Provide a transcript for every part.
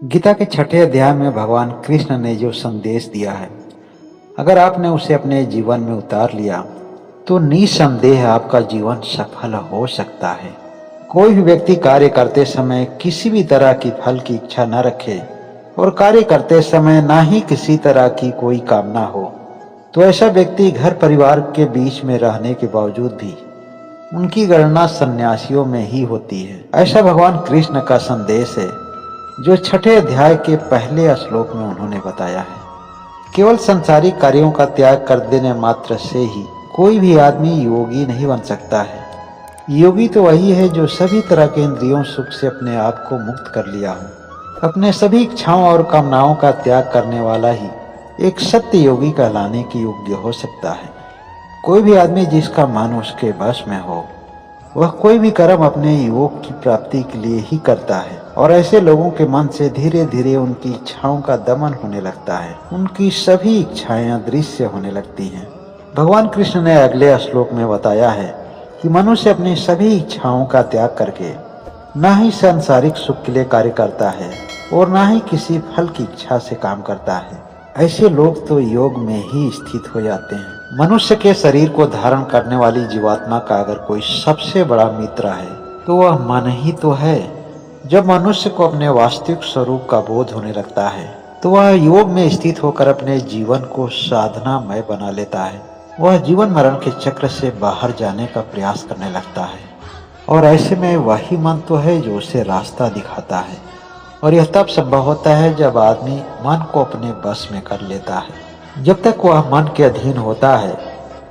गीता के छठे अध्याय में भगवान कृष्ण ने जो संदेश दिया है, अगर आपने उसे अपने जीवन में उतार लिया तो निसंदेह आपका जीवन सफल हो सकता है। कोई भी व्यक्ति कार्य करते समय किसी भी तरह की फल की इच्छा न रखे और कार्य करते समय ना ही किसी तरह की कोई कामना हो, तो ऐसा व्यक्ति घर परिवार के बीच में रहने के बावजूद भी उनकी गणना सन्यासियों में ही होती है। ऐसा भगवान कृष्ण का संदेश है जो छठे अध्याय के पहले श्लोक में उन्होंने बताया है। केवल संसारिक कार्यों का त्याग कर देने मात्र से ही कोई भी आदमी योगी नहीं बन सकता है। योगी तो वही है जो सभी तरह के इंद्रियों सुख से अपने आप को मुक्त कर लिया हो। अपने सभी इच्छाओं और कामनाओं का त्याग करने वाला ही एक सत्य योगी कहलाने के योग्य हो सकता है। कोई भी आदमी जिसका मन उसके वश में हो, वह कोई भी कर्म अपने योग की प्राप्ति के लिए ही करता है और ऐसे लोगों के मन से धीरे धीरे उनकी इच्छाओं का दमन होने लगता है। उनकी सभी इच्छाएं अदृश्य होने लगती हैं। भगवान कृष्ण ने अगले श्लोक में बताया है कि मनुष्य अपनी सभी इच्छाओं का त्याग करके न ही सांसारिक सुख के लिए कार्य करता है और न ही किसी फल की इच्छा से काम करता है। ऐसे लोग तो योग में ही स्थित हो जाते हैं। मनुष्य के शरीर को धारण करने वाली जीवात्मा का अगर कोई सबसे बड़ा मित्र है तो वह मन ही तो है। जब मनुष्य को अपने वास्तविक स्वरूप का बोध होने लगता है तो वह योग में स्थित होकर अपने जीवन को साधनामय बना लेता है। वह जीवन मरण के चक्र से बाहर जाने का प्रयास करने लगता है और ऐसे में वही मन तो है जो उसे रास्ता दिखाता है। और यह तब संभव होता है जब आदमी मन को अपने बस में कर लेता है। जब तक वह मन के अधीन होता है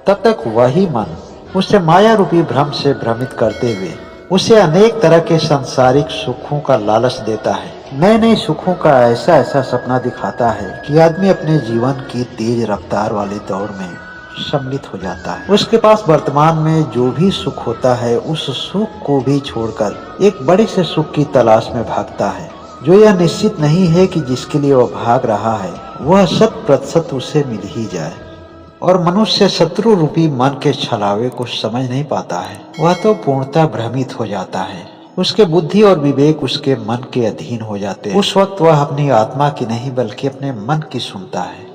तब तक वही मन उसे माया रूपी भ्रम से भ्रमित करते हुए उसे अनेक तरह के सांसारिक सुखों का लालच देता है। नए नए सुखों का ऐसा ऐसा सपना दिखाता है कि आदमी अपने जीवन की तेज रफ्तार वाली दौड़ में सम्मिलित हो जाता है। उसके पास वर्तमान में जो भी सुख होता है उस सुख को भी छोड़कर एक बड़े से सुख की तलाश में भागता है, जो यह निश्चित नहीं है कि जिसके लिए वह भाग रहा है वह 100% उसे मिल ही जाए। और मनुष्य शत्रु रूपी मन के छलावे को समझ नहीं पाता है। वह तो पूर्णतः भ्रमित हो जाता है। उसके बुद्धि और विवेक उसके मन के अधीन हो जाते हैं। उस वक्त वह अपनी आत्मा की नहीं बल्कि अपने मन की सुनता है।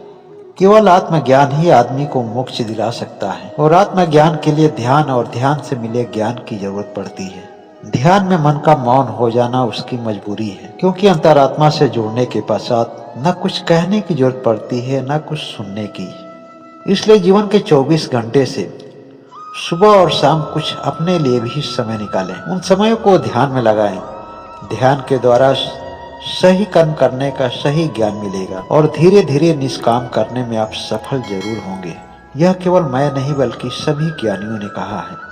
केवल आत्मज्ञान ही आदमी को मोक्ष दिला सकता है और आत्मज्ञान के लिए ध्यान और ध्यान से मिले ज्ञान की जरूरत पड़ती है। ध्यान में मन का मौन हो जाना उसकी मजबूरी है, क्योंकि अंतरात्मा से जुड़ने के पश्चात न कुछ कहने की जरूरत पड़ती है न कुछ सुनने की। इसलिए जीवन के 24 घंटे से सुबह और शाम कुछ अपने लिए भी समय निकालें। उन समयों को ध्यान में लगाएं। ध्यान के द्वारा सही कर्म करने का सही ज्ञान मिलेगा और धीरे धीरे निष्काम करने में आप सफल जरूर होंगे। यह केवल मैं नहीं बल्कि सभी ज्ञानियों ने कहा है।